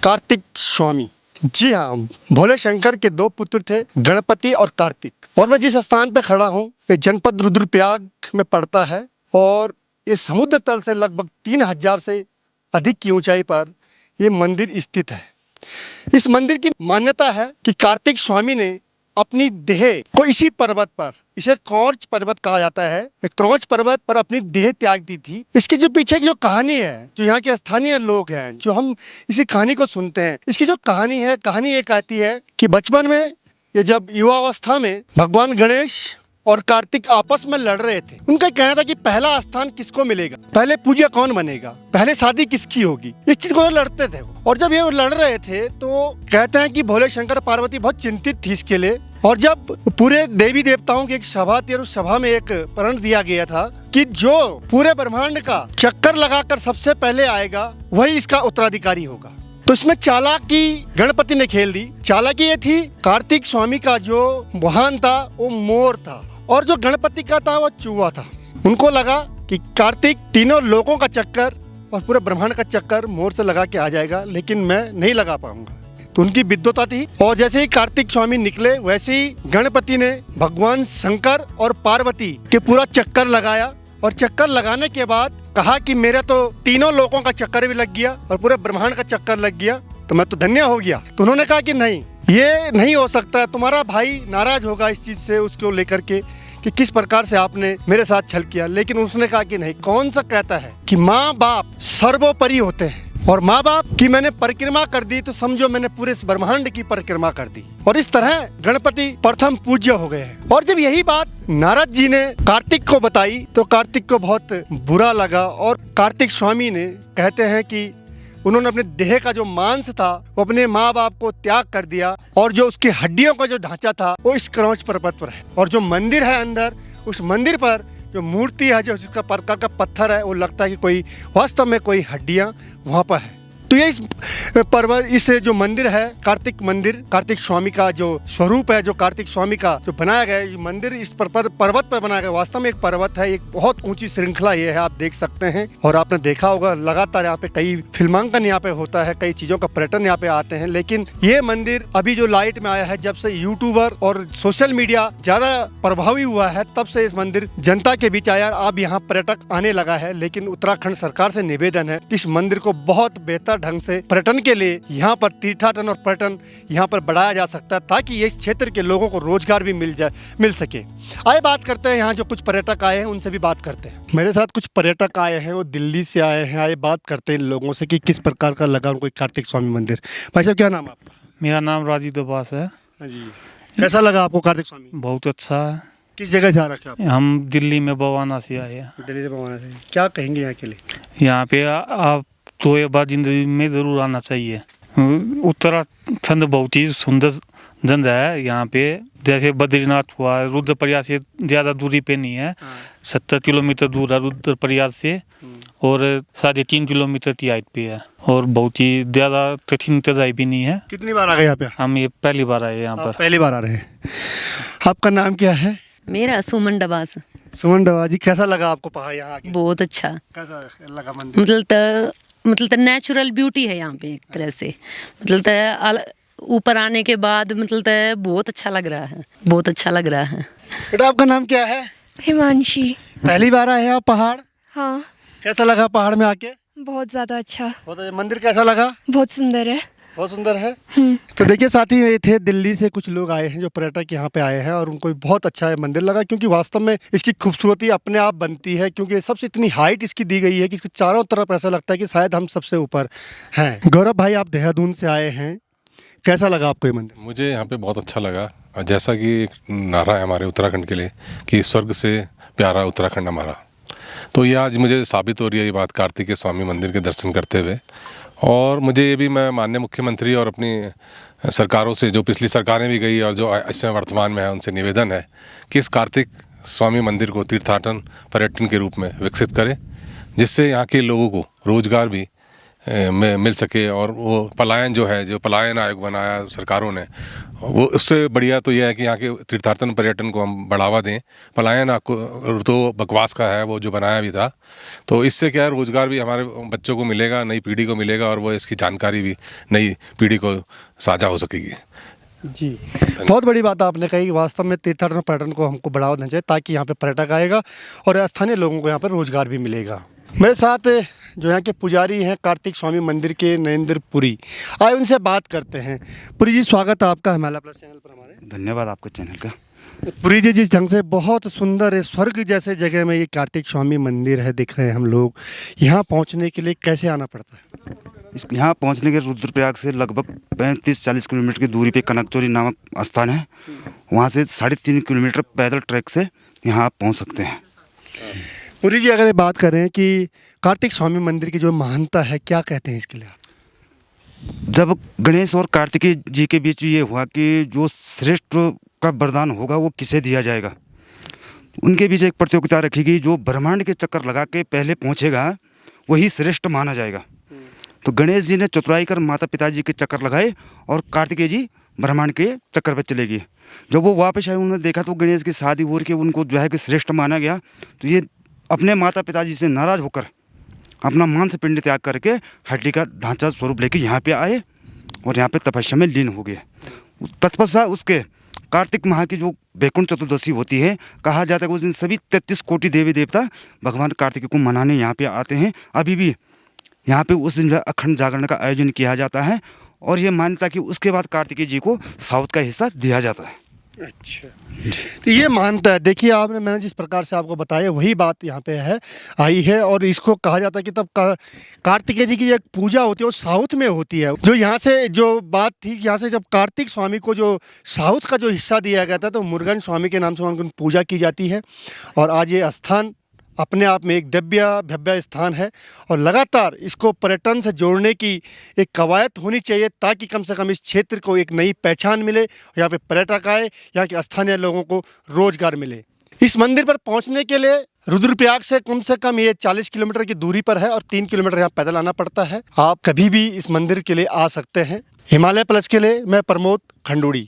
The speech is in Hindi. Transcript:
कार्तिक स्वामी। जी हाँ, भोले शंकर के दो पुत्र थे, गणपति और कार्तिक। और मैं जिस स्थान पे खड़ा हूँ ये जनपद रुद्रप्रयाग में पड़ता है और ये समुद्र तल से लगभग 3000 से अधिक की ऊंचाई पर ये मंदिर स्थित है। इस मंदिर की मान्यता है कि कार्तिक स्वामी ने अपनी देह को इसी पर्वत पर, इसे क्रौंच पर्वत कहा जाता है, क्रौंच पर्वत पर अपनी देह त्याग दी थी। इसके जो पीछे की जो कहानी है, जो यहाँ के स्थानीय लोग हैं, जो हम इसी कहानी को सुनते हैं, इसकी जो कहानी है, कहानी ये कहती है कि बचपन में ये जब युवावस्था में भगवान गणेश और कार्तिक आपस में लड़ रहे थे। उनका कहना था कि पहला स्थान किसको मिलेगा, पहले पूजा कौन बनेगा, पहले शादी किसकी होगी, इस चीज को लड़ते थे। और जब ये लड़ रहे थे तो कहते हैं कि भोले शंकर पार्वती बहुत चिंतित थी इसके लिए। और जब पूरे देवी देवताओं की एक सभा थी और उस सभा में एक प्रण दिया गया था कि जो पूरे ब्रह्मांड का चक्कर लगाकर सबसे पहले आएगा वही इसका उत्तराधिकारी होगा। तो इसमें चालाकी गणपति ने खेल दी। चालाकी ये थी, कार्तिक स्वामी का जो वाहन था वो मोर था और जो गणपति का था वो चूहा था। उनको लगा कि कार्तिक तीनों लोगों का चक्कर और पूरे ब्रह्मांड का चक्कर मोर से लगा के आ जाएगा, लेकिन मैं नहीं लगा पाऊंगा। तो उनकी विद्वता थी। और जैसे ही कार्तिक स्वामी निकले वैसे ही गणपति ने भगवान शंकर और पार्वती के पूरा चक्कर लगाया। और चक्कर लगाने के बाद कहा कि मेरा तो तीनों लोगों का चक्कर भी लग गया और पूरे ब्रह्मांड का चक्कर लग गया, तो मैं तो धन्य हो गया। तो उन्होंने कहा कि नहीं, ये नहीं हो सकता, तुम्हारा भाई नाराज होगा इस चीज से, उसको लेकर के कि किस प्रकार से आपने मेरे साथ छल किया। लेकिन उसने कहा कि नहीं, कौन सा कहता है कि माँ बाप सर्वोपरि होते हैं, और माँ बाप की मैंने परिक्रमा कर दी तो समझो मैंने पूरे इस ब्रह्मांड की परिक्रमा कर दी। और इस तरह गणपति प्रथम पूज्य हो गए हैं। और जब यही बात नारद जी ने कार्तिक को बताई तो कार्तिक को बहुत बुरा लगा और कार्तिक स्वामी ने कहते हैं कि उन्होंने अपने देह का जो मांस था वो अपने माँ बाप को त्याग कर दिया और जो उसकी हड्डियों का जो ढांचा था वो इस क्रौंच पर्वत पर है। और जो मंदिर है अंदर, उस मंदिर पर जो मूर्ति है, जो उसका प्रकार का पत्थर है, वो लगता है कि कोई वास्तव में कोई हड्डियां वहाँ पर है। तो ये इस पर्वत, इस जो मंदिर है कार्तिक मंदिर, कार्तिक स्वामी का जो स्वरूप है, जो कार्तिक स्वामी का जो बनाया गया है मंदिर, इस पर्वत पर बनाया गया। वास्तव में एक पर्वत है, एक बहुत ऊंची श्रृंखला ये है, आप देख सकते हैं। और आपने देखा होगा लगातार यहाँ पे कई फिल्मांकन यहाँ पे होता है, कई चीजों का पर्यटन यहाँ पे आते हैं। लेकिन ये मंदिर अभी जो लाइट में आया है, जब से यूट्यूबर और सोशल मीडिया ज्यादा प्रभावी हुआ है, तब से इस मंदिर जनता के बीच आया। अब यहाँ पर्यटक आने लगा है। लेकिन उत्तराखंड सरकार से निवेदन है कि इस मंदिर को बहुत बेहतर ढंग से पर्यटन के लिए यहाँ पर तीर्थाटन और पर्यटन यहाँ पर बढ़ाया जा सकता है, ताकि इस क्षेत्र के लोगों को रोजगार भी मिल सके। आइए बात करते हैं, यहाँ जो कुछ पर्यटक आए हैं उनसे भी बात करते हैं। मेरे साथ कुछ पर्यटक आए हैं, वो दिल्ली से आए हैं। आइए बात करते हैं इन लोगों से कि किस प्रकार का लगा उनको कार्तिक स्वामी मंदिर। भाई साहब, क्या नाम है आपका? मेरा नाम राजीव दबास है जी। कैसा लगा आपको कार्तिक स्वामी? बहुत अच्छा है। किस जगह से आ रखे आप? हम दिल्ली में बवाना से आए हैं। दिल्ली से बवाना से। क्या कहेंगे यहाँ के लिए? यहाँ पे आप तो एक बार जिंदगी में जरूर आना चाहिए। उत्तराखंड बहुत ही सुंदर जगह है। यहाँ पे जैसे बद्रीनाथ हुआ, रुद्रप्रयाग से ज़्यादा दूरी पे नहीं है, 70 किलोमीटर दूर है रुद्रप्रयाग से, और 3.5 किलोमीटर की हाइट पे है, और बहुत ही ज़्यादा कठिन चढ़ाई भी नहीं है। कितनी बार आ गए यहाँ पे? हम ये पहली बार आए यहाँ पर। पहली बार आ रहे हैं। आपका नाम क्या है? मेरा सुमन डबास। सुमन डबा जी, कैसा लगा आपको पहाड़ यहाँ आके? बहुत अच्छा। कैसा लगा मंदिर? मतलब नेचुरल ब्यूटी है यहाँ पे एक तरह से। ऊपर आने के बाद बहुत अच्छा लग रहा है, बहुत अच्छा लग रहा है। बेटा, आपका नाम क्या है? हिमांशी। पहली बार आए हैं आप पहाड़? हाँ। कैसा लगा पहाड़ में आके? बहुत ज़्यादा अच्छा। मंदिर कैसा लगा? बहुत सुंदर है। बहुत सुंदर है। तो देखिए साथी, ये थे दिल्ली से कुछ लोग आए हैं जो पर्यटक यहाँ पे आए हैं, और उनको भी बहुत अच्छा है मंदिर लगा, क्योंकि वास्तव में इसकी खूबसूरती अपने आप बनती है, क्योंकि सबसे इतनी हाइट इसकी दी गई है कि इसके चारों तरफ ऐसा लगता है कि शायद हम सबसे ऊपर हैं। गौरव भाई, आप देहरादून से आए हैं, कैसा लगा आपको ये मंदिर? मुझे यहाँ पे बहुत अच्छा लगा। जैसा कि एक नारा है हमारे उत्तराखंड के लिए कि स्वर्ग से प्यारा उत्तराखंड हमारा, तो ये आज मुझे साबित हो रही है ये बात कार्तिक स्वामी मंदिर के दर्शन करते हुए। और मुझे ये भी, मैं माननीय मुख्यमंत्री और अपनी सरकारों से, जो पिछली सरकारें भी गई और जो इस समय वर्तमान में है, उनसे निवेदन है कि इस कार्तिक स्वामी मंदिर को तीर्थाटन पर्यटन के रूप में विकसित करें, जिससे यहाँ के लोगों को रोजगार भी मिल सके। और वो पलायन जो है, जो पलायन आयोग बनाया सरकारों ने, वो उससे बढ़िया तो यह है कि यहाँ के तीर्थाटन पर्यटन को हम बढ़ावा दें। पलायन आपको तो बकवास का है वो जो बनाया भी था, तो इससे क्या है, रोज़गार भी हमारे बच्चों को मिलेगा, नई पीढ़ी को मिलेगा, और वो इसकी जानकारी भी नई पीढ़ी को साझा हो सकेगी। जी, बहुत बड़ी बात आपने कही। वास्तव में तीर्थाटन पर्यटन को हमको बढ़ावा देना चाहिए ताकि यहाँ पे पर्यटक आएगा और स्थानीय लोगों को यहाँ पर रोजगार भी मिलेगा। मेरे साथ जो यहाँ के पुजारी हैं कार्तिक स्वामी मंदिर के नरेंद्र पुरी, आए उनसे बात करते हैं। पुरी जी, स्वागत है आपका हिमालय प्लस चैनल पर हमारे। धन्यवाद आपके चैनल का। पुरी जी, जिस ढंग से बहुत सुंदर स्वर्ग जैसे जगह में ये कार्तिक स्वामी मंदिर है, दिख रहे हैं हम लोग, यहाँ पहुँचने के लिए कैसे आना पड़ता है? यहाँ पहुँचने के रुद्रप्रयाग से लगभग 35-40 किलोमीटर की दूरी पे कनकचोरी नामक स्थान है। वहाँ से 3.5 किलोमीटर पैदल ट्रैक से यहाँ आप पहुँच सकते हैं। पुरी जी, अगर ये बात करें कि कार्तिक स्वामी मंदिर की जो महानता है, क्या कहते हैं इसके लिए आप? जब गणेश और कार्तिकेय जी के बीच ये हुआ कि जो श्रेष्ठ का वरदान होगा वो किसे दिया जाएगा, उनके बीच एक प्रतियोगिता रखी गई। जो ब्रह्मांड के चक्कर लगा के पहले पहुँचेगा वही श्रेष्ठ माना जाएगा। तो गणेश जी ने चतुराई कर माता पिताजी के चक्कर लगाए और कार्तिकेय जी ब्रह्मांड के चक्कर पर चले गए। जब वो वापस आए, उन्होंने देखा तो गणेश की शादी हो के उनको जो है कि श्रेष्ठ माना गया। तो ये अपने माता पिताजी से नाराज़ होकर अपना मांस पिंड त्याग करके हड्डी का ढांचा स्वरूप लेके यहाँ पे आए और यहाँ पे तपस्या में लीन हो गए। तत्पश्चात उसके कार्तिक माह की जो वैकुंठ चतुर्दशी होती है, कहा जाता है कि उस दिन सभी 33 कोटि देवी देवता भगवान कार्तिक को मनाने यहाँ पे आते हैं। अभी भी यहाँ पे उस दिन जो है अखंड जागरण का आयोजन किया जाता है और ये मान्यता कि उसके बाद कार्तिकेय जी को साउथ का हिस्सा दिया जाता है। अच्छा, तो ये मानता है। देखिए, मैंने जिस प्रकार से आपको बताया वही बात यहाँ पे है आई है। और इसको कहा जाता है कि तब कार्तिकेय जी की एक पूजा होती है वो साउथ में होती है। जो यहाँ से जो बात थी, यहाँ से जब कार्तिक स्वामी को जो साउथ का जो हिस्सा दिया गया था, तो मुरुगन स्वामी के नाम से उनकी पूजा की जाती है। और आज ये स्थान अपने आप में एक दिव्य भव्य स्थान है और लगातार इसको पर्यटन से जोड़ने की एक कवायद होनी चाहिए ताकि कम से कम इस क्षेत्र को एक नई पहचान मिले, यहाँ पे पर्यटक आए, यहाँ के स्थानीय लोगों को रोजगार मिले। इस मंदिर पर पहुँचने के लिए रुद्रप्रयाग से कम ये 40 किलोमीटर की दूरी पर है और 3 किलोमीटर यहाँ पैदल आना पड़ता है। आप कभी भी इस मंदिर के लिए आ सकते हैं। हिमालय प्लस के लिए मैं प्रमोद खंडूड़ी।